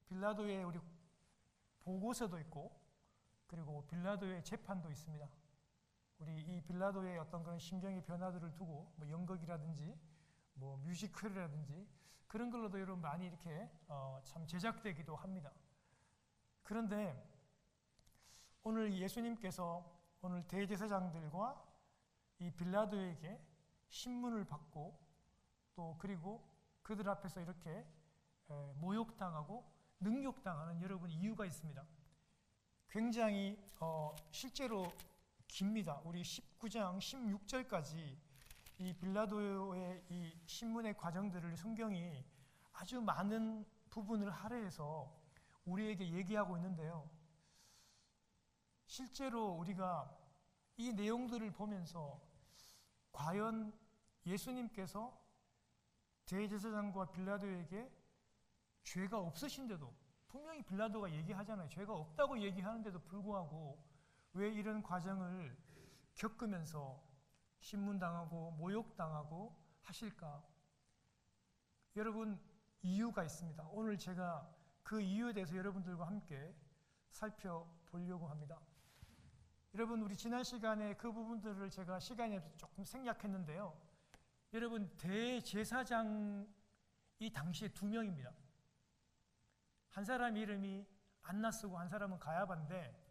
빌라도의 우리 보고서도 있고, 그리고 빌라도의 재판도 있습니다. 우리 이 빌라도의 어떤 그런 심경의 변화들을 두고 뭐 연극이라든지 뭐 뮤지컬이라든지 그런 걸로도 여러분 많이 이렇게 참 제작되기도 합니다. 그런데 오늘 예수님께서 오늘 대제사장들과 이 빌라도에게 신문을 받고 또 그리고 그들 앞에서 이렇게 모욕당하고 능욕당하는 여러분 이유가 있습니다. 굉장히 실제로 깁니다. 우리 19장 16절까지 이 빌라도의 이 신문의 과정들을 성경이 아주 많은 부분을 할애해서 우리에게 얘기하고 있는데요. 실제로 우리가 이 내용들을 보면서 과연 예수님께서 대제사장과 빌라도에게 죄가 없으신데도, 분명히 빌라도가 얘기하잖아요. 죄가 없다고 얘기하는데도 불구하고 왜 이런 과정을 겪으면서 신문당하고 모욕당하고 하실까? 여러분, 이유가 있습니다. 오늘 제가 그 이유에 대해서 여러분들과 함께 살펴보려고 합니다. 여러분, 우리 지난 시간에 그 부분들을 제가 시간이 없어서 조금 생략했는데요. 여러분, 대제사장이 당시에 2명입니다. 한 사람 이름이 안나스고 한 사람은 가야바인데,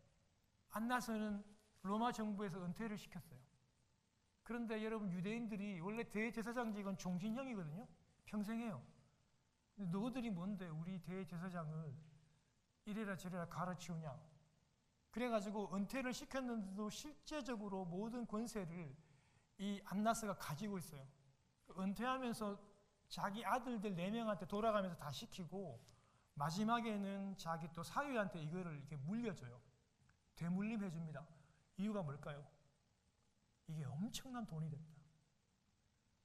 안나스는 로마 정부에서 은퇴를 시켰어요. 그런데 여러분, 유대인들이 원래 대제사장직은 종신형이거든요. 평생 해요. 근데 너희들이 뭔데 우리 대제사장을 이래라 저래라 가르치우냐. 그래가지고 은퇴를 시켰는데도 실제적으로 모든 권세를 이 안나스가 가지고 있어요. 은퇴하면서 자기 아들들 4명한테 돌아가면서 다 시키고 마지막에는 자기 또 사위한테 이거를 이렇게 물려줘요. 되물림 해줍니다. 이유가 뭘까요? 이게 엄청난 돈이 됩니다.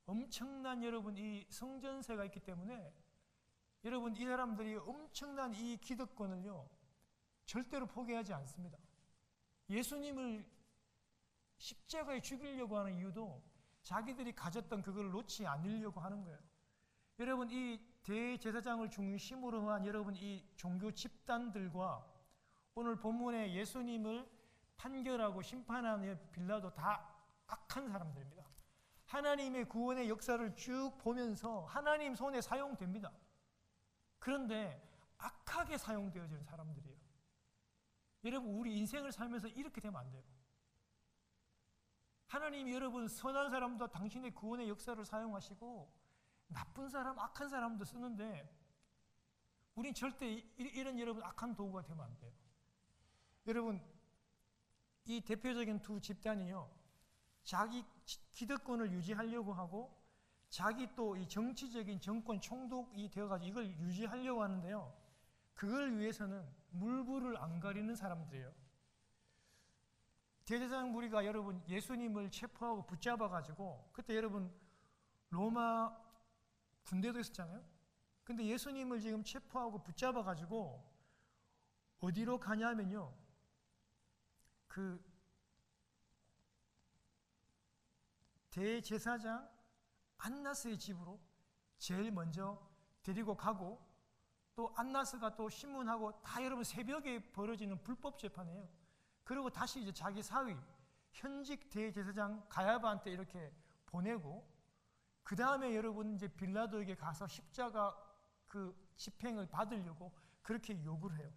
엄청난 여러분 이 성전세가 있기 때문에 여러분 이 사람들이 엄청난 이 기득권을요 절대로 포기하지 않습니다. 예수님을 십자가에 죽이려고 하는 이유도 자기들이 가졌던 그걸 놓지 않으려고 하는 거예요. 여러분 이 대제사장을 중심으로 한 여러분 이 종교 집단들과 오늘 본문에 예수님을 판결하고 심판하는 빌라도 다 악한 사람들입니다. 하나님의 구원의 역사를 쭉 보면서 하나님 손에 사용됩니다. 그런데 악하게 사용되어지는 사람들이에요. 여러분 우리 인생을 살면서 이렇게 되면 안 돼요. 하나님이 여러분 선한 사람도 당신의 구원의 역사를 사용하시고 나쁜 사람, 악한 사람도 쓰는데 우린 절대 이런 여러분 악한 도구가 되면 안 돼요. 여러분 이 대표적인 2 집단이요 자기 기득권을 유지하려고 하고 자기 또 이 정치적인 정권 총독이 되어가지고 이걸 유지하려고 하는데요 그걸 위해서는 물불을 안 가리는 사람들이에요. 대제사장 무리가 여러분 예수님을 체포하고 붙잡아가지고 그때 여러분 로마 군대도 있었잖아요. 근데 예수님을 지금 체포하고 붙잡아가지고 어디로 가냐면요 그 대제사장 안나스의 집으로 제일 먼저 데리고 가고 또 안나스가 또 신문하고 다 여러분 새벽에 벌어지는 불법 재판이에요. 그리고 다시 이제 자기 사위 현직 대제사장 가야바한테 이렇게 보내고 그 다음에 여러분 이제 빌라도에게 가서 십자가 그 집행을 받으려고 그렇게 요구를 해요.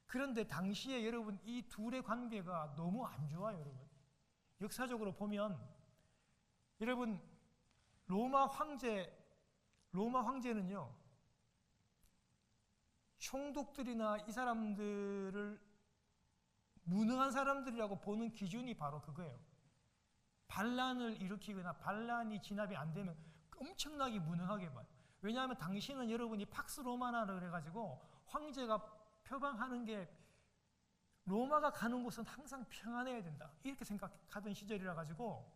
그런데 당시에 여러분 이 둘의 관계가 너무 안 좋아요. 여러분 역사적으로 보면 여러분 로마 황제는요 총독들이나 이 사람들을 무능한 사람들이라고 보는 기준이 바로 그거예요. 반란을 일으키거나 반란이 진압이 안 되면 엄청나게 무능하게 봐요. 왜냐하면 당신은 여러분이 팍스 로마나를 그래가지고 황제가 표방하는 게 로마가 가는 곳은 항상 평안해야 된다 이렇게 생각하던 시절이라 가지고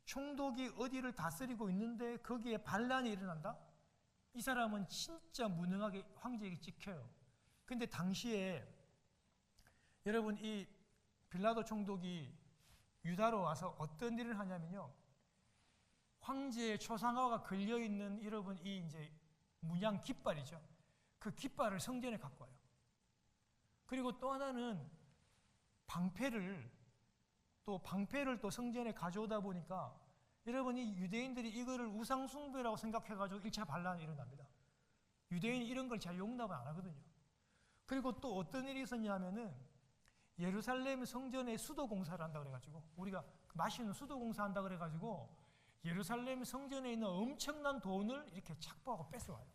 총독이 어디를 다스리고 있는데 거기에 반란이 일어난다? 이 사람은 진짜 무능하게 황제에게 찍혀요. 근데 당시에 여러분 이 빌라도 총독이 유다로 와서 어떤 일을 하냐면요 황제의 초상화가 걸려있는 여러분 이 이제 문양 깃발이죠. 그 깃발을 성전에 갖고 와요. 그리고 또 하나는 방패를 또 성전에 가져오다 보니까 여러분이 유대인들이 이거를 우상숭배라고 생각해가지고 1차 반란이 일어납니다. 유대인이 이런 걸 잘 용납을 안 하거든요. 그리고 또 어떤 일이 있었냐면은 예루살렘 성전에 수도 공사를 한다 그래가지고 우리가 마시는 수도 공사한다 그래가지고 예루살렘 성전에 있는 엄청난 돈을 이렇게 착보하고 뺏어와요.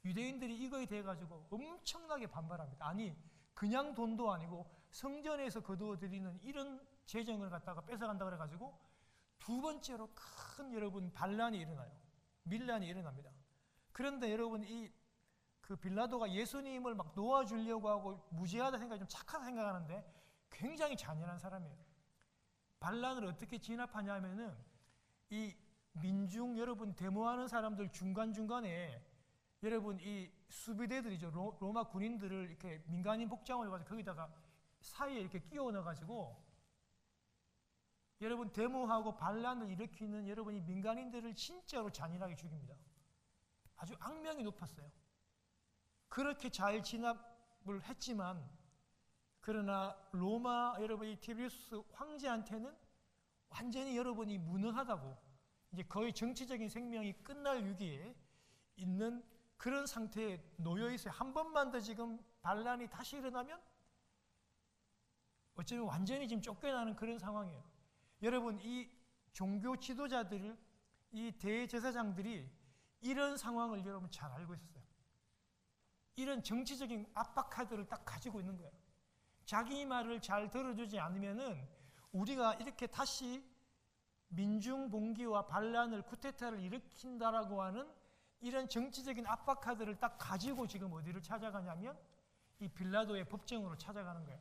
유대인들이 이거에 대해 가지고 엄청나게 반발합니다. 아니 그냥 돈도 아니고 성전에서 거두어들이는 이런 재정을 갖다가 뺏어간다 그래가지고 두 번째로 큰 여러분 반란이 일어나요. 밀란이 일어납니다. 그런데 여러분 그 빌라도가 예수님을 막 놓아주려고 하고 무지하다 생각이 좀 착하다 생각하는데 굉장히 잔인한 사람이에요. 반란을 어떻게 진압하냐면은 이 민중 여러분 데모하는 사람들 중간중간에 여러분 이 수비대들이죠. 로마 군인들을 이렇게 민간인 복장을 해가지고 거기다가 사이에 이렇게 끼워 넣어가지고 여러분 데모하고 반란을 일으키는 여러분이 민간인들을 진짜로 잔인하게 죽입니다. 아주 악명이 높았어요. 그렇게 잘 진압을 했지만 그러나 로마 여러분이 티베리우스 황제한테는 완전히 여러분이 무능하다고 이제 거의 정치적인 생명이 끝날 위기에 있는 그런 상태에 놓여 있어요. 한 번만 더 지금 반란이 다시 일어나면 어쩌면 완전히 지금 쫓겨나는 그런 상황이에요. 여러분 이 종교 지도자들, 이 대제사장들이 이런 상황을 여러분 잘 알고 있었어요. 이런 정치적인 압박 카드를 딱 가지고 있는 거예요. 자기 말을 잘 들어주지 않으면은 우리가 이렇게 다시 민중 봉기와 반란을 쿠데타를 일으킨다라고 하는 이런 정치적인 압박 카드를 딱 가지고 지금 어디를 찾아가냐면 이 빌라도의 법정으로 찾아가는 거예요.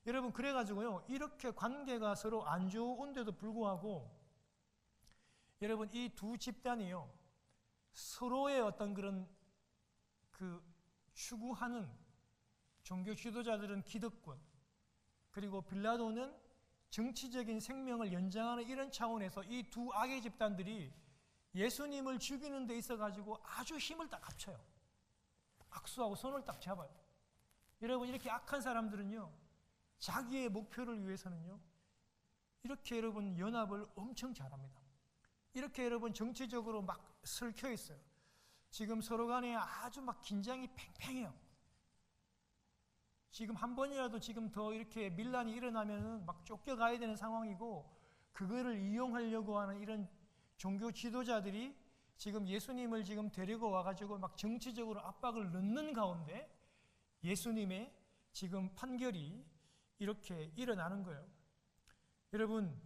여러분 그래가지고요 이렇게 관계가 서로 안 좋은데도 불구하고 여러분 이 두 집단이요 서로의 어떤 그런 그 추구하는 종교 지도자들은 기득권 그리고 빌라도는 정치적인 생명을 연장하는 이런 차원에서 이 두 악의 집단들이 예수님을 죽이는 데 있어가지고 아주 힘을 딱 합쳐요. 악수하고 손을 딱 잡아요. 여러분 이렇게 악한 사람들은요 자기의 목표를 위해서는요 이렇게 여러분 연합을 엄청 잘합니다. 이렇게 여러분 정치적으로 막 설켜 있어요. 지금 서로 간에 아주 막 긴장이 팽팽해요. 지금 한 번이라도 지금 더 이렇게 밀란이 일어나면은 막 쫓겨가야 되는 상황이고 그거를 이용하려고 하는 이런 종교 지도자들이 지금 예수님을 지금 데리고 와가지고 막 정치적으로 압박을 넣는 가운데 예수님의 지금 판결이 이렇게 일어나는 거예요. 여러분,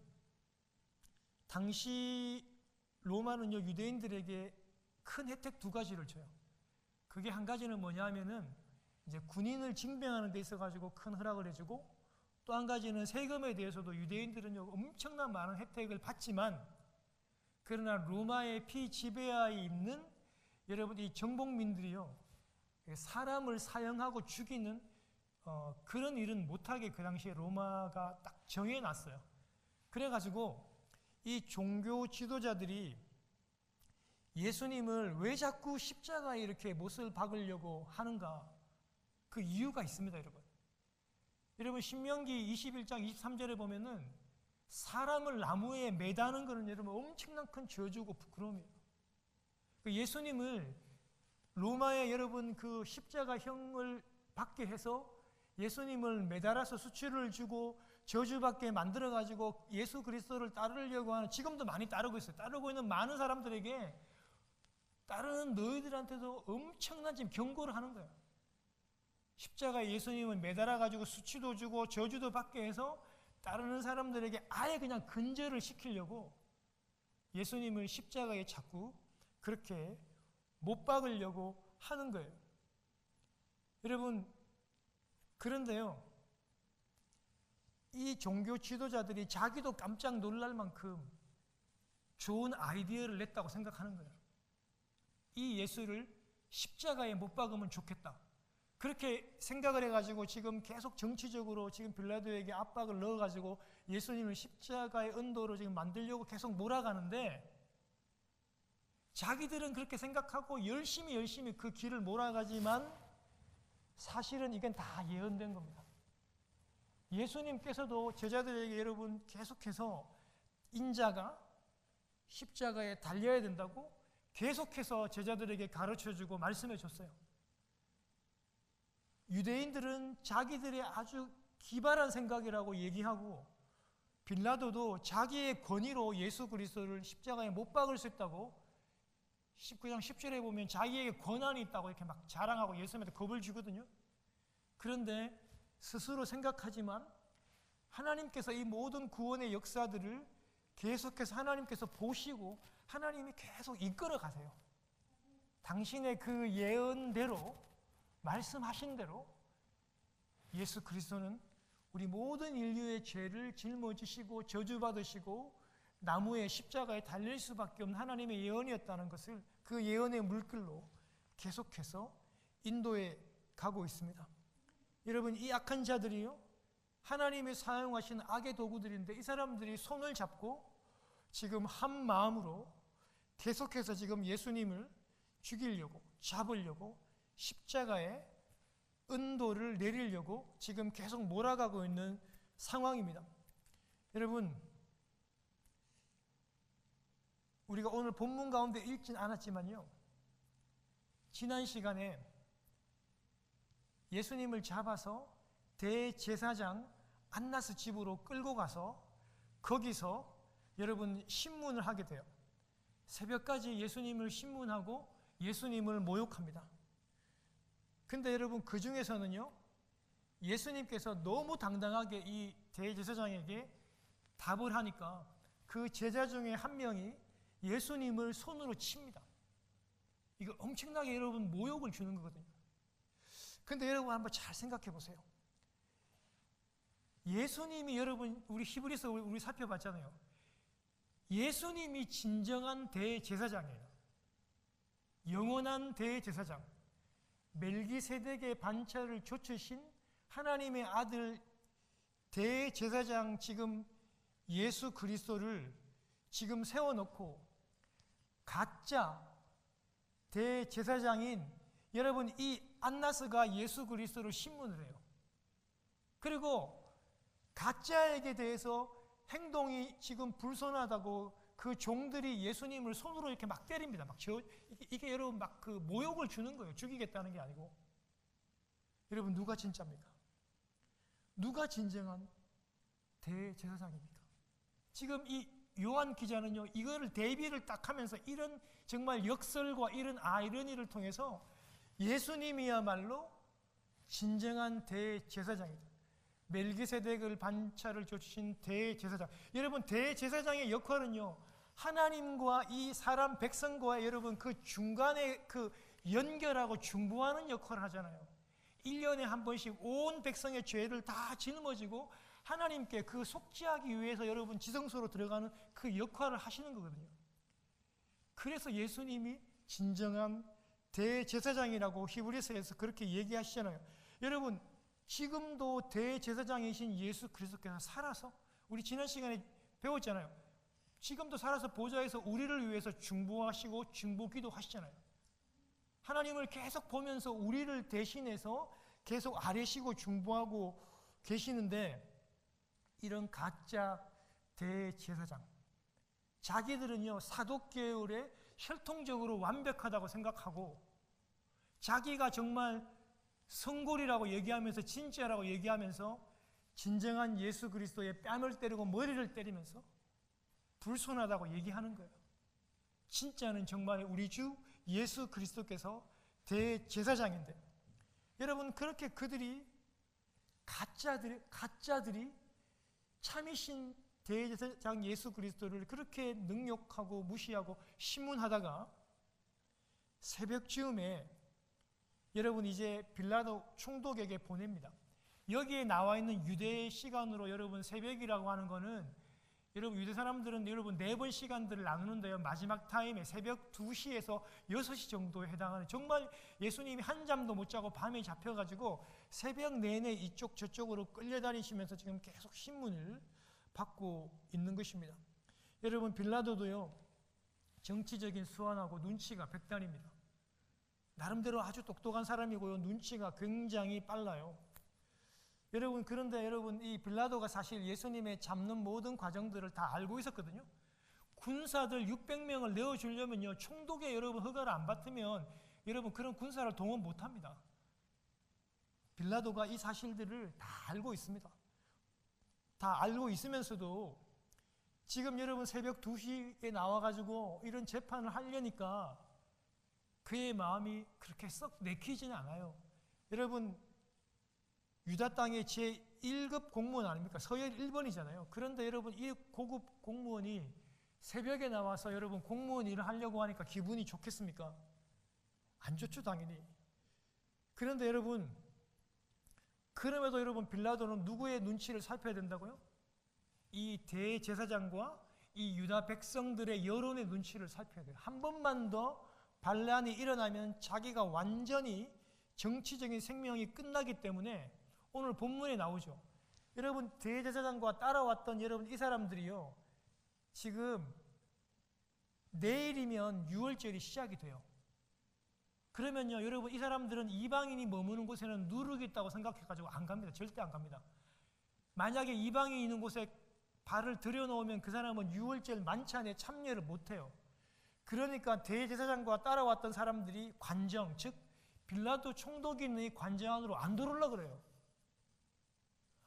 당시 로마는요, 유대인들에게 큰 혜택 두 가지를 줘요. 그게 한 가지는 뭐냐 하면은 이제 군인을 징병하는 데 있어가지고 큰 허락을 해주고 또 한 가지는 세금에 대해서도 유대인들은요, 엄청난 많은 혜택을 받지만 그러나 로마의 피지배하에 있는 여러분 이 정복민들이요, 사람을 사형하고 죽이는 그런 일은 못하게 그 당시에 로마가 딱 정해놨어요. 그래가지고 이 종교 지도자들이 예수님을 왜 자꾸 십자가에 이렇게 못을 박으려고 하는가? 그 이유가 있습니다, 여러분. 여러분 신명기 21장 23절에 보면은 사람을 나무에 매다는 것은 여러분 엄청난 큰 저주고 부끄러움이에요. 그 예수님을 로마의 여러분 그 십자가형을 받게 해서 예수님을 매달아서 수치를 주고 저주받게 만들어가지고 예수 그리스도를 따르려고 하는, 지금도 많이 따르고 있어요. 따르고 있는 많은 사람들에게 따르는 너희들한테도 엄청난 지금 경고를 하는 거예요. 십자가에 예수님을 매달아가지고 수치도 주고 저주도 받게 해서 따르는 사람들에게 아예 그냥 근절을 시키려고 예수님을 십자가에 자꾸 그렇게 못 박으려고 하는 거예요. 여러분, 그런데요, 이 종교 지도자들이 자기도 깜짝 놀랄 만큼 좋은 아이디어를 냈다고 생각하는 거예요. 이 예수를 십자가에 못 박으면 좋겠다. 그렇게 생각을 해가지고 지금 계속 정치적으로 지금 빌라도에게 압박을 넣어가지고 예수님을 십자가의 언도로 지금 만들려고 계속 몰아가는데 자기들은 그렇게 생각하고 열심히 그 길을 몰아가지만 사실은 이건 다 예언된 겁니다. 예수님께서도 제자들에게 여러분 계속해서 인자가 십자가에 달려야 된다고 계속해서 제자들에게 가르쳐주고 말씀해 줬어요. 유대인들은 자기들의 아주 기발한 생각이라고 얘기하고 빌라도도 자기의 권위로 예수 그리스도를 십자가에 못 박을 수 있다고 19장 10절에 보면 자기에게 권한이 있다고 이렇게 막 자랑하고 예수님한테 겁을 주거든요. 그런데 스스로 생각하지만 하나님께서 이 모든 구원의 역사들을 계속해서 하나님께서 보시고 하나님이 계속 이끌어 가세요. 당신의 그 예언대로 말씀하신 대로 예수 그리스도는 우리 모든 인류의 죄를 짊어지시고 저주받으시고 나무의 십자가에 달릴 수밖에 없는 하나님의 예언이었다는 것을 그 예언의 물결로 계속해서 인도해 가고 있습니다. 여러분, 이 악한 자들이요, 하나님이 사용하신 악의 도구들인데 이 사람들이 손을 잡고 지금 한 마음으로 계속해서 지금 예수님을 죽이려고, 잡으려고 십자가에 은도를 내리려고 지금 계속 몰아가고 있는 상황입니다. 여러분, 우리가 오늘 본문 가운데 읽진 않았지만요, 지난 시간에 예수님을 잡아서 대제사장 안나스 집으로 끌고 가서 거기서 여러분 신문을 하게 돼요. 새벽까지 예수님을 신문하고 예수님을 모욕합니다. 근데 여러분, 그 중에서는요, 예수님께서 너무 당당하게 이 대제사장에게 답을 하니까 그 제자 중에 한 명이 예수님을 손으로 칩니다. 이거 엄청나게 여러분 모욕을 주는 거거든요. 근데 여러분 한번 잘 생각해 보세요. 예수님이, 여러분 우리 히브리서 우리 살펴봤잖아요. 예수님이 진정한 대제사장이에요. 영원한 대제사장, 멜기세덱의 반차를 좇으신 하나님의 아들 대제사장, 지금 예수 그리스도를 지금 세워놓고 가짜 대제사장인 여러분 이 안나스가 예수 그리스도를 신문을 해요. 그리고 가짜에게 대해서 행동이 지금 불손하다고 그 종들이 예수님을 손으로 이렇게 막 때립니다. 이게 여러분 막 그 모욕을 주는 거예요. 죽이겠다는 게 아니고. 여러분, 누가 진짜입니까? 누가 진정한 대제사장입니까? 지금 이 요한 기자는요, 이거를 대비를 딱 하면서 이런 정말 역설과 이런 아이러니를 통해서 예수님이야말로 진정한 대제사장이다. 멜기세덱을 반차를 좇으신 대제사장. 여러분, 대제사장의 역할은요, 하나님과 이 사람 백성과의 여러분 그 중간에 그 연결하고 중보하는 역할을 하잖아요. 1년에 한 번씩 온 백성의 죄를 다 짊어지고 하나님께 그 속죄하기 위해서 여러분 지성소로 들어가는 그 역할을 하시는 거거든요. 그래서 예수님이 진정한 대제사장이라고 히브리서에서 그렇게 얘기하시잖아요. 여러분, 지금도 대제사장이신 예수 그리스도께서 살아서, 우리 지난 시간에 배웠잖아요. 지금도 살아서 보좌에서 우리를 위해서 중보하시고 중보기도 하시잖아요. 하나님을 계속 보면서 우리를 대신해서 계속 아뢰시고 중보하고 계시는데, 이런 가짜 대제사장, 자기들은요 사독계율에 혈통적으로 완벽하다고 생각하고 자기가 정말 성골이라고 얘기하면서 진짜라고 얘기하면서 진정한 예수 그리스도의 뺨을 때리고 머리를 때리면서 불손하다고 얘기하는 거예요. 진짜는 정말 우리 주 예수 그리스도께서 대제사장인데, 여러분 그렇게 그들이 가짜들이 참이신 대제사장 예수 그리스도를 그렇게 능욕하고 무시하고 신문하다가 새벽쯤에 여러분 이제 빌라도 총독에게 보냅니다. 여기에 나와 있는 유대 시간으로 여러분 새벽이라고 하는 거는, 여러분 유대 사람들은 여러분 4번 시간들을 나누는데요, 마지막 타임에 새벽 2시에서 6시 정도에 해당하는, 정말 예수님이 한잠도 못 자고 밤에 잡혀가지고 새벽 내내 이쪽 저쪽으로 끌려다니시면서 지금 계속 신문을 받고 있는 것입니다. 여러분 빌라도도요 정치적인 수완하고 눈치가 백단입니다. 나름대로 아주 똑똑한 사람이고요. 눈치가 굉장히 빨라요. 여러분, 그런데 여러분, 이 빌라도가 사실 예수님의 잡는 모든 과정들을 다 알고 있었거든요. 군사들 600명을 내어주려면요, 총독에 여러분 허가를 안 받으면 여러분 그런 군사를 동원 못합니다. 빌라도가 이 사실들을 다 알고 있습니다. 다 알고 있으면서도 지금 여러분 새벽 2시에 나와가지고 이런 재판을 하려니까 그의 마음이 그렇게 썩 내키지는 않아요. 여러분, 유다 땅의 제1급 공무원 아닙니까? 서열 1번이잖아요. 그런데 여러분, 이 고급 공무원이 새벽에 나와서 여러분 공무원 일을 하려고 하니까 기분이 좋겠습니까? 안 좋죠, 당연히. 그런데 여러분, 그럼에도 여러분 빌라도는 누구의 눈치를 살펴야 된다고요? 이 대제사장과 이 유다 백성들의 여론의 눈치를 살펴야 돼요. 한 번만 더 반란이 일어나면 자기가 완전히 정치적인 생명이 끝나기 때문에 오늘 본문에 나오죠. 여러분, 대제사장과 따라왔던 여러분 이 사람들이요, 지금 내일이면 6월절이 시작이 돼요. 그러면요, 여러분 이 사람들은 이방인이 머무는 곳에는 누룩이 있다고 생각해가지고 안 갑니다. 절대 안 갑니다. 만약에 이방인이 있는 곳에 발을 들여놓으면 그 사람은 6월절 만찬에 참여를 못해요. 그러니까 대제사장과 따라왔던 사람들이 관정, 즉 빌라도 총독이 있는 이 관정 안으로 안 들어오려고 그래요.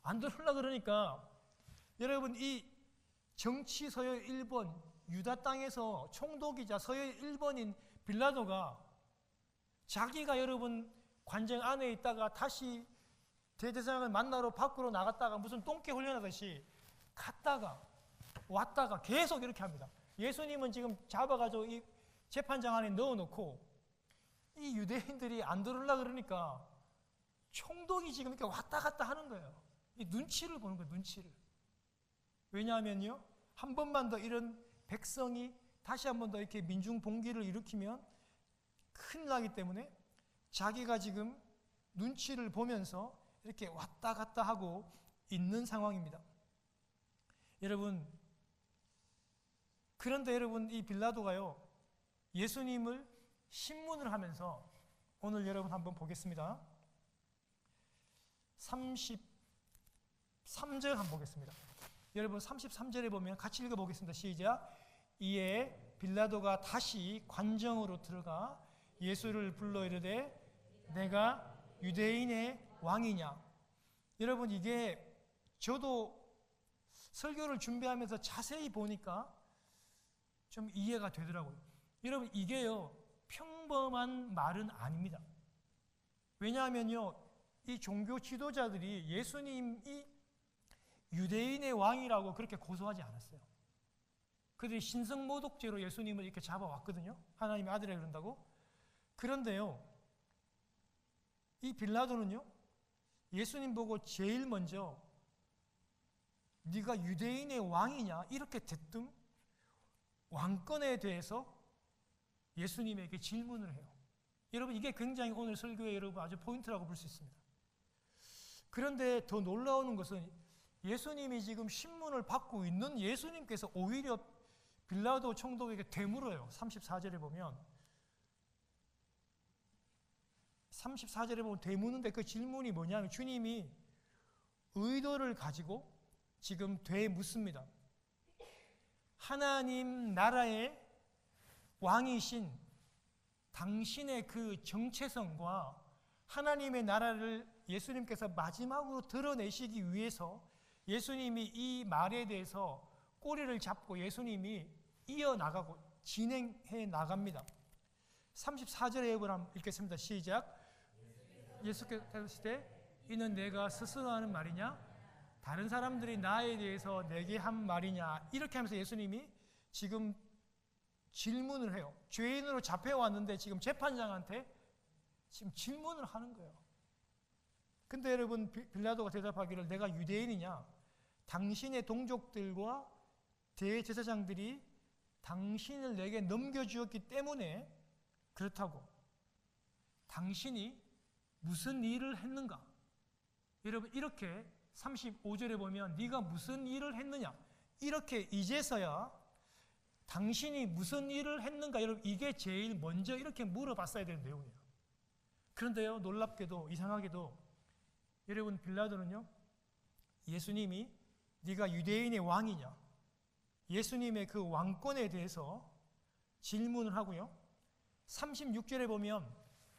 안 들어오려고 그러니까 여러분, 이 정치 서열 1번, 유다 땅에서 총독이자 서열 1번인 빌라도가 자기가 여러분 관정 안에 있다가 다시 대제사장을 만나러 밖으로 나갔다가 무슨 똥개 훈련하듯이 갔다가 왔다가 계속 이렇게 합니다. 예수님은 지금 잡아가지고 이 재판장 안에 넣어놓고 이 유대인들이 안 들어오려고 그러니까 총독이 지금 이렇게 왔다 갔다 하는 거예요. 이 눈치를 보는 거예요, 눈치를. 왜냐하면요, 한 번만 더 이런 백성이 다시 한 번 더 이렇게 민중 봉기를 일으키면 큰일 나기 때문에 자기가 지금 눈치를 보면서 이렇게 왔다 갔다 하고 있는 상황입니다. 여러분, 그런데 여러분 이 빌라도가요, 예수님을 신문을 하면서 오늘 여러분 한번 보겠습니다. 33절 한번 보겠습니다. 여러분 33절에 보면 같이 읽어보겠습니다. 시작. 이에 빌라도가 다시 관정으로 들어가 예수를 불러 이르되 내가 유대인의 왕이냐. 여러분, 이게 저도 설교를 준비하면서 자세히 보니까 좀 이해가 되더라고요. 여러분, 이게요 평범한 말은 아닙니다. 왜냐하면요, 이 종교 지도자들이 예수님이 유대인의 왕이라고 그렇게 고소하지 않았어요. 그들이 신성모독죄로 예수님을 이렇게 잡아왔거든요. 하나님의 아들이라 그런다고. 그런데요, 이 빌라도는요, 예수님 보고 제일 먼저 네가 유대인의 왕이냐 이렇게 대뜸 왕권에 대해서 예수님에게 질문을 해요. 여러분, 이게 굉장히 오늘 설교에 여러분 아주 포인트라고 볼 수 있습니다. 그런데 더 놀라운 것은 예수님이 지금 신문을 받고 있는 예수님께서 오히려 빌라도 총독에게 되물어요. 34절에 보면 되무는데 그 질문이 뭐냐면 주님이 의도를 가지고 지금 되묻습니다. 하나님 나라의 왕이신 당신의 그 정체성과 하나님의 나라를 예수님께서 마지막으로 드러내시기 위해서 예수님이 이 말에 대해서 꼬리를 잡고 예수님이 이어나가고 진행해 나갑니다. 34절의 예고를 한번 읽겠습니다. 시작. 예수께서 이르시되 이는 내가 스스로 하는 말이냐 다른 사람들이 나에 대해서 내게 한 말이냐. 이렇게 하면서 예수님이 지금 질문을 해요. 죄인으로 잡혀왔는데 지금 재판장한테 지금 질문을 하는 거예요. 근데 여러분, 빌라도가 대답하기를 내가 유대인이냐? 당신의 동족들과 대제사장들이 당신을 내게 넘겨주었기 때문에 그렇다고. 당신이 무슨 일을 했는가? 여러분, 이렇게 35절에 보면 네가 무슨 일을 했느냐? 이렇게 이제서야 당신이 무슨 일을 했는가? 여러분, 이게 제일 먼저 이렇게 물어봤어야 되는 내용이에요. 그런데요, 놀랍게도 이상하게도 여러분, 빌라도는요, 예수님이 네가 유대인의 왕이냐, 예수님의 그 왕권에 대해서 질문을 하고요, 36절에 보면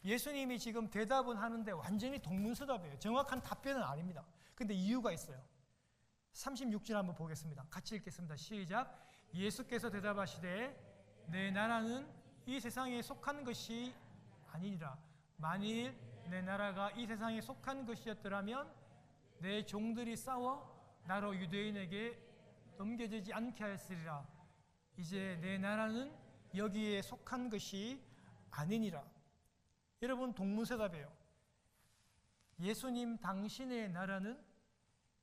예수님이 지금 대답은 하는데 완전히 동문서답이에요. 정확한 답변은 아닙니다. 근데 이유가 있어요. 36절 한번 보겠습니다. 같이 읽겠습니다. 시작. 예수께서 대답하시되 내 나라는 이 세상에 속한 것이 아니니라. 만일 내 나라가 이 세상에 속한 것이었더라면 내 종들이 싸워 나로 유대인에게 넘겨지지 않게 하였으리라. 이제 내 나라는 여기에 속한 것이 아니니라. 여러분, 동문서답이에요. 예수님 당신의 나라는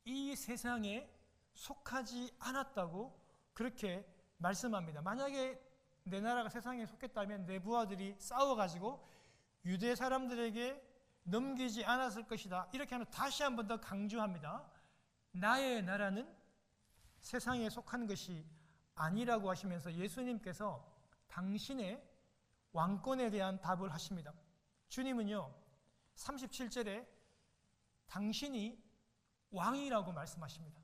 이 세상에 속하지 않았다고 그렇게 말씀합니다. 만약에 내 나라가 세상에 속했다면 내 부하들이 싸워가지고 유대 사람들에게 넘기지 않았을 것이다. 이렇게 하면 다시 한 번 더 강조합니다. 나의 나라는 세상에 속한 것이 아니라고 하시면서 예수님께서 당신의 왕권에 대한 답을 하십니다. 주님은요, 37절에 당신이 왕이라고 말씀하십니다.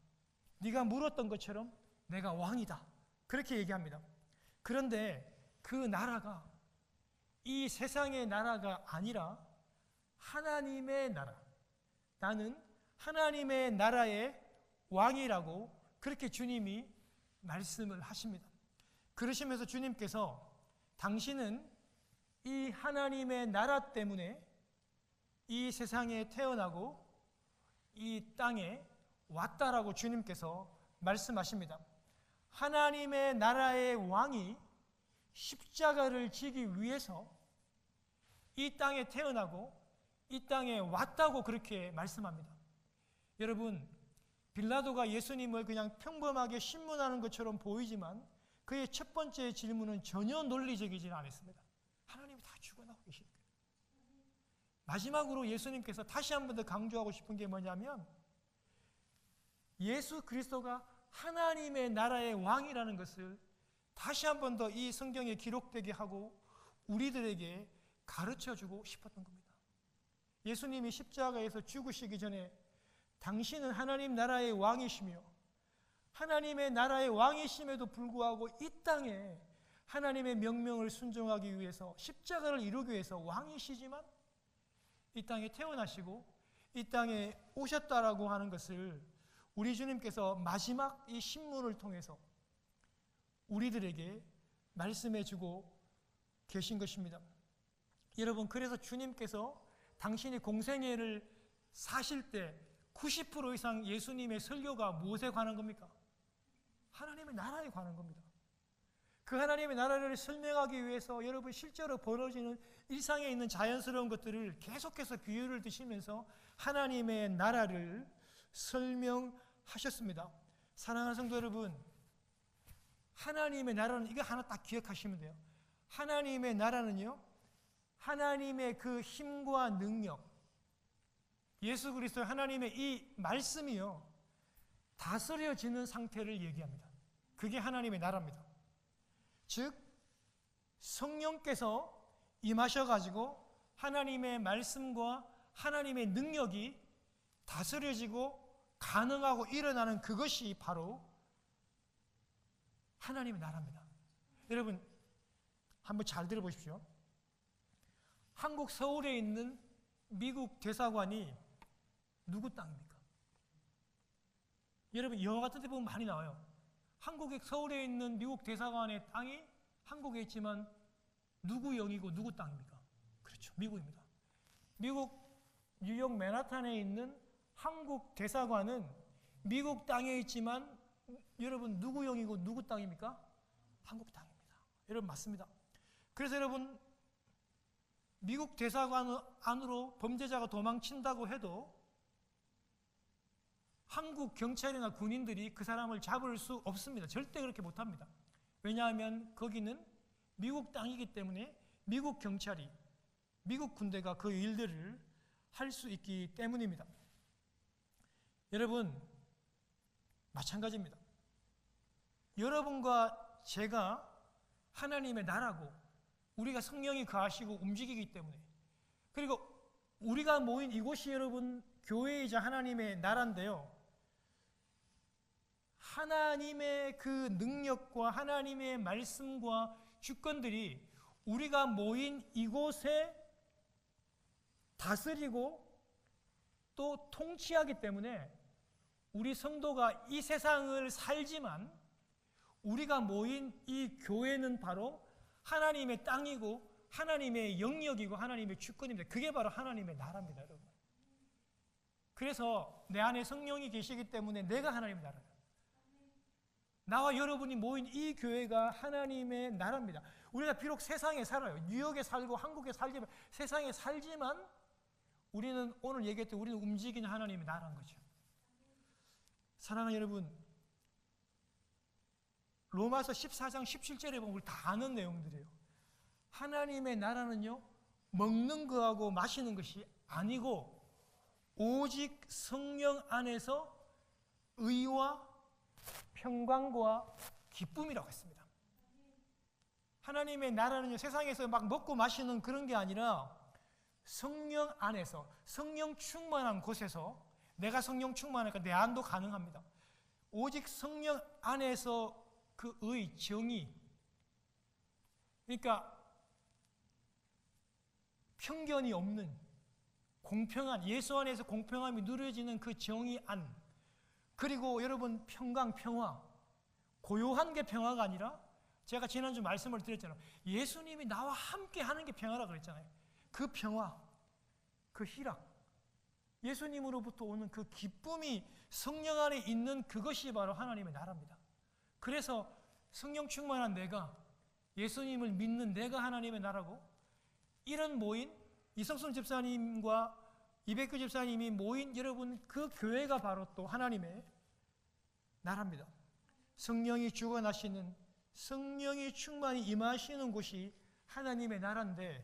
네가 물었던 것처럼 내가 왕이다. 그렇게 얘기합니다. 그런데 그 나라가 이 세상의 나라가 아니라 하나님의 나라, 나는 하나님의 나라의 왕이라고 그렇게 주님이 말씀을 하십니다. 그러시면서 주님께서 당신은 이 하나님의 나라 때문에 이 세상에 태어나고 이 땅에 왔다라고 주님께서 말씀하십니다. 하나님의 나라의 왕이 십자가를 지기 위해서 이 땅에 태어나고 이 땅에 왔다고 그렇게 말씀합니다. 여러분, 빌라도가 예수님을 그냥 평범하게 신문하는 것처럼 보이지만 그의 첫 번째 질문은 전혀 논리적이지 않았습니다. 하나님이 다 죽어나고 계시니까. 마지막으로 예수님께서 다시 한 번 더 강조하고 싶은 게 뭐냐면 예수 그리스도가 하나님의 나라의 왕이라는 것을 다시 한 번 더 이 성경에 기록되게 하고 우리들에게 가르쳐주고 싶었던 겁니다. 예수님이 십자가에서 죽으시기 전에 당신은 하나님 나라의 왕이시며 하나님의 나라의 왕이심에도 불구하고 이 땅에 하나님의 명령을 순종하기 위해서 십자가를 이루기 위해서 왕이시지만 이 땅에 태어나시고 이 땅에 오셨다라고 하는 것을 우리 주님께서 마지막 이 신문을 통해서 우리들에게 말씀해주고 계신 것입니다. 여러분, 그래서 주님께서 당신이 공생애를 사실 때 90% 이상 예수님의 설교가 무엇에 관한 겁니까? 하나님의 나라에 관한 겁니다. 그 하나님의 나라를 설명하기 위해서 여러분 실제로 벌어지는 일상에 있는 자연스러운 것들을 계속해서 비유를 드시면서 하나님의 나라를 설명하셨습니다. 사랑하는 성도 여러분, 하나님의 나라는 이거 하나 딱 기억하시면 돼요. 하나님의 나라는요, 하나님의 그 힘과 능력, 예수 그리스도 하나님의 이 말씀이요, 다스려지는 상태를 얘기합니다. 그게 하나님의 나라입니다. 즉 성령께서 임하셔가지고 하나님의 말씀과 하나님의 능력이 다스려지고 가능하고 일어나는 그것이 바로 하나님의 나라입니다. 여러분 한번 잘 들어보십시오. 한국 서울에 있는 미국 대사관이 누구 땅입니까? 여러분 영화 같은 데 보면 많이 나와요. 한국의 서울에 있는 미국 대사관의 땅이 한국에 있지만 누구 영이고 누구 땅입니까? 그렇죠, 미국입니다. 미국 뉴욕 맨하탄에 있는 한국 대사관은 미국 땅에 있지만 여러분 누구 영이고 누구 땅입니까? 한국 땅입니다. 여러분 맞습니다. 그래서 여러분 미국 대사관 안으로 범죄자가 도망친다고 해도 한국 경찰이나 군인들이 그 사람을 잡을 수 없습니다. 절대 그렇게 못합니다. 왜냐하면 거기는 미국 땅이기 때문에 미국 경찰이, 미국 군대가 그 일들을 할 수 있기 때문입니다. 여러분 마찬가지입니다. 여러분과 제가 하나님의 나라고 우리가 성령이 거하시고 움직이기 때문에, 그리고 우리가 모인 이곳이 여러분 교회이자 하나님의 나라인데요, 하나님의 그 능력과 하나님의 말씀과 주권들이 우리가 모인 이곳에 다스리고 또 통치하기 때문에 우리 성도가 이 세상을 살지만 우리가 모인 이 교회는 바로 하나님의 땅이고 하나님의 영역이고 하나님의 주권입니다. 그게 바로 하나님의 나라입니다, 여러분. 그래서 내 안에 성령이 계시기 때문에 내가 하나님의 나라예요. 나와 여러분이 모인 이 교회가 하나님의 나라입니다. 우리가 비록 세상에 살아요. 뉴욕에 살고 한국에 살지만, 세상에 살지만 우리는 오늘 얘기했던 우리는 움직이는 하나님의 나라인 거죠. 사랑하는 여러분, 로마서 14장 17절에 보면 우리 다 아는 내용들이에요. 하나님의 나라는요, 먹는 거하고 마시는 것이 아니고 오직 성령 안에서 의와 평강과 기쁨이라고 했습니다. 하나님의 나라는요, 세상에서 막 먹고 마시는 그런 게 아니라 성령 안에서, 성령 충만한 곳에서, 내가 성령 충만하니까 내 안도 가능합니다. 오직 성령 안에서 그 의, 정의, 그러니까 편견이 없는 공평한, 예수 안에서 공평함이 누려지는 그 정의 안, 그리고 여러분 평강, 평화, 고요한 게 평화가 아니라, 제가 지난주 말씀을 드렸잖아요. 예수님이 나와 함께 하는 게 평화라고 그랬잖아요. 그 평화, 그 희락, 예수님으로부터 오는 그 기쁨이 성령 안에 있는 그것이 바로 하나님의 나라입니다. 그래서 성령 충만한 내가, 예수님을 믿는 내가 하나님의 나라고, 이런 모인 이성순 집사님과 이백규 집사님이 모인 여러분 그 교회가 바로 또 하나님의 나라입니다. 성령이 주관하시는, 성령이 충만히 임하시는 곳이 하나님의 나라인데,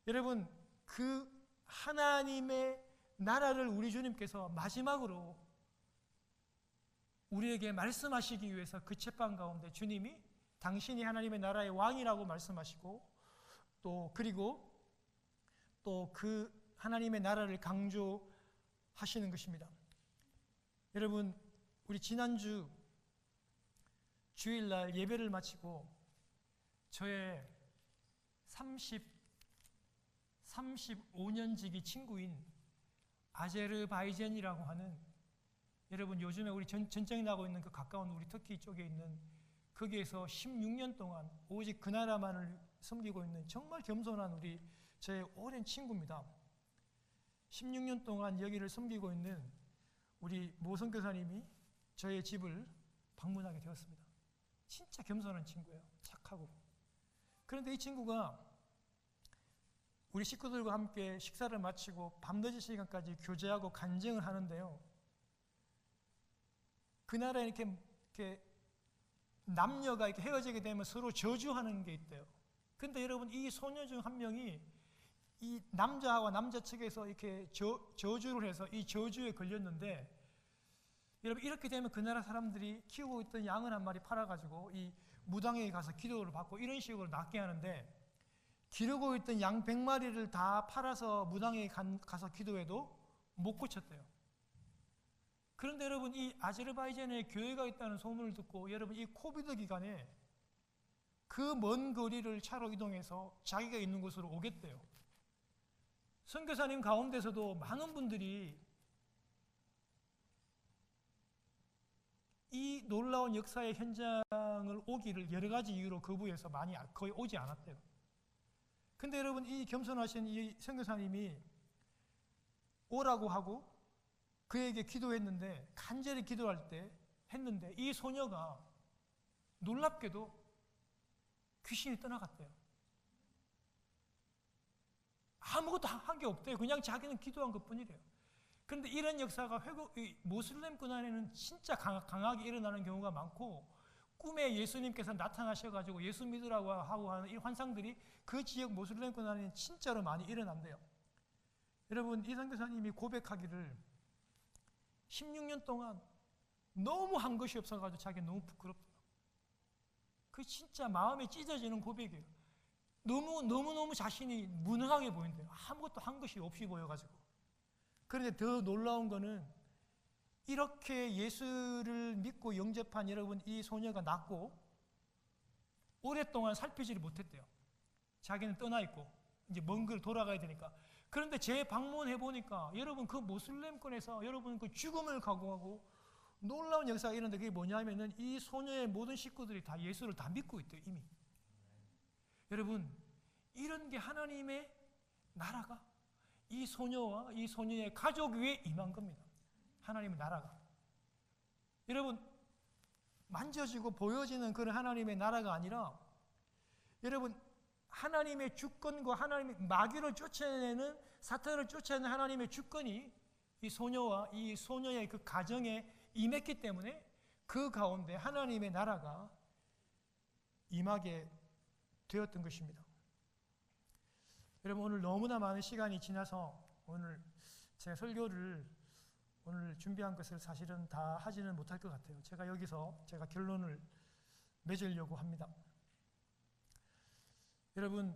여러분 그 하나님의 나라를 우리 주님께서 마지막으로 우리에게 말씀하시기 위해서 그 책방 가운데 주님이 당신이 하나님의 나라의 왕이라고 말씀하시고, 또 그리고 또 그 하나님의 나라를 강조하시는 것입니다. 여러분, 우리 지난주 주일날 예배를 마치고 저의 35년지기 친구인 아제르바이잔이라고 하는, 여러분 요즘에 우리 전쟁이 나고 있는 그 가까운 우리 터키 쪽에 있는, 거기에서 16년 동안 오직 그 나라만을 섬기고 있는 정말 겸손한 우리 저의 오랜 친구입니다. 16년 동안 여기를 섬기고 있는 우리 모 선교사님이 저의 집을 방문하게 되었습니다. 진짜 겸손한 친구예요. 착하고. 그런데 이 친구가 우리 식구들과 함께 식사를 마치고 밤늦은 시간까지 교제하고 간증을 하는데요, 그 나라에 이렇게 남녀가 이렇게 헤어지게 되면 서로 저주하는 게 있대요. 근데 여러분, 이 소녀 중 한 명이 이 남자와 남자 측에서 이렇게 저주를 해서 이 저주에 걸렸는데, 여러분 이렇게 되면 그 나라 사람들이 키우고 있던 양을 한 마리 팔아가지고 이 무당에게 가서 기도를 받고 이런 식으로 낫게 하는데, 기르고 있던 양 100마리를 다 팔아서 무당에게 가서 기도해도 못 고쳤대요. 그런데 여러분, 이 아제르바이잔에 교회가 있다는 소문을 듣고, 여러분 이 코비드 기간에 그 먼 거리를 차로 이동해서 자기가 있는 곳으로 오겠대요. 선교사님 가운데서도 많은 분들이 이 놀라운 역사의 현장을 오기를 여러 가지 이유로 거부해서 거의 오지 않았대요. 근데 여러분, 이 겸손하신 이 선교사님이 오라고 하고 그에게 기도했는데, 간절히 기도할 때 했는데, 이 소녀가 놀랍게도 귀신이 떠나갔대요. 아무것도 한 게 없대요. 그냥 자기는 기도한 것뿐이래요. 그런데 이런 역사가 모슬렘권 안에는 진짜 강하게 일어나는 경우가 많고, 꿈에 예수님께서 나타나셔가지고 예수 믿으라고 하고 하는 이 환상들이 그 지역 모슬렘권 안에는 진짜로 많이 일어난대요. 여러분, 이 선교사님이 고백하기를 16년 동안 너무 한 것이 없어가지고 자기가 너무 부끄럽다. 그 진짜 마음에 찢어지는 고백이에요. 너무 자신이 무능하게 보인대요. 아무것도 한 것이 없이 보여가지고. 그런데 더 놀라운 거는 이렇게 예수를 믿고 영접한 여러분, 이 소녀가 낳고 오랫동안 살피지를 못했대요. 자기는 떠나 있고 이제 먼 길 돌아가야 되니까. 그런데 재방문해 보니까 여러분, 그 모슬렘권에서 여러분 그 죽음을 각오하고 놀라운 역사가 일어났는데, 그게 뭐냐면은 이 소녀의 모든 식구들이 다 예수를 다 믿고 있대요, 이미. 여러분, 이런 게 하나님의 나라가 이 소녀와 이 소녀의 가족 위에 임한 겁니다. 하나님의 나라가. 여러분, 만져지고 보여지는 그런 하나님의 나라가 아니라, 여러분, 하나님의 주권과 하나님의 마귀를 쫓아내는, 사탄을 쫓아내는 하나님의 주권이 이 소녀와 이 소녀의 그 가정에 임했기 때문에 그 가운데 하나님의 나라가 임하게 되었던 것입니다. 여러분, 오늘 너무나 많은 시간이 지나서 오늘 제가 설교를 오늘 준비한 것을 사실은 다 하지는 못할 것 같아요. 제가 여기서 제가 결론을 맺으려고 합니다. 여러분,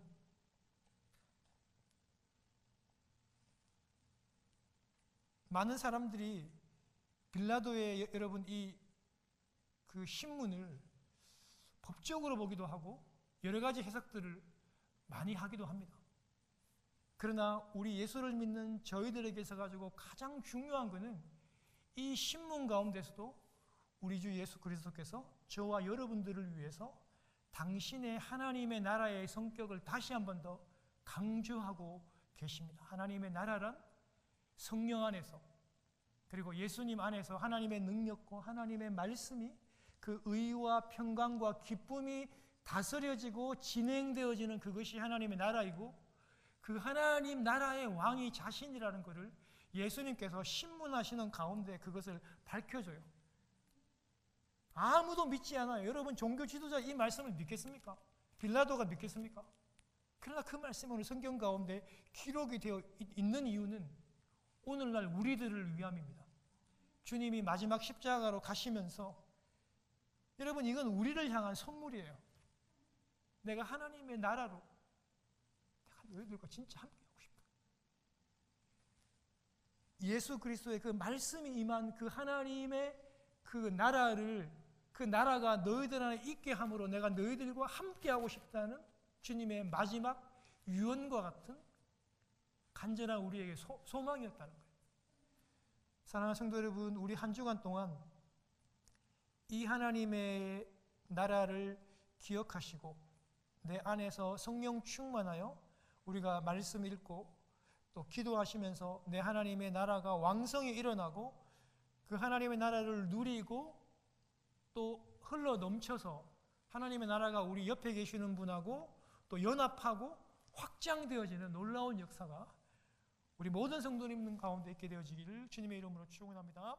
많은 사람들이 빌라도의 여러분 이 그 신문을 법적으로 보기도 하고 여러 가지 해석들을 많이 하기도 합니다. 그러나 우리 예수를 믿는 저희들에게서 가지고 가장 중요한 것은 이 신문 가운데서도 우리 주 예수 그리스도께서 저와 여러분들을 위해서 당신의 하나님의 나라의 성격을 다시 한 번 더 강조하고 계십니다. 하나님의 나라란 성령 안에서, 그리고 예수님 안에서 하나님의 능력과 하나님의 말씀이 그 의와 평강과 기쁨이 다스려지고 진행되어지는 그것이 하나님의 나라이고, 그 하나님 나라의 왕이 자신이라는 것을 예수님께서 신문하시는 가운데 그것을 밝혀줘요. 아무도 믿지 않아요. 여러분, 종교 지도자 이 말씀을 믿겠습니까? 빌라도가 믿겠습니까? 그러나 그 말씀이 오늘 성경 가운데 기록이 되어 있는 이유는 오늘날 우리들을 위함입니다. 주님이 마지막 십자가로 가시면서, 여러분, 이건 우리를 향한 선물이에요. 내가 하나님의 나라로 내가 너희들과 진짜 함께하고 싶다. 예수 그리스도의 그 말씀이 임한 그 하나님의 그 나라를, 그 나라가 너희들 안에 있게 함으로 내가 너희들과 함께하고 싶다는 주님의 마지막 유언과 같은 간절한 우리에게 소망이었다는 거예요. 사랑하는 성도 여러분, 우리 한 주간 동안 이 하나님의 나라를 기억하시고 내 안에서 성령 충만하여 우리가 말씀 읽고 또 기도하시면서 내 하나님의 나라가 왕성히 일어나고 그 하나님의 나라를 누리고 또 흘러 넘쳐서 하나님의 나라가 우리 옆에 계시는 분하고 또 연합하고 확장되어지는 놀라운 역사가 우리 모든 성도님 가운데 있게 되어지기를 주님의 이름으로 축원합니다.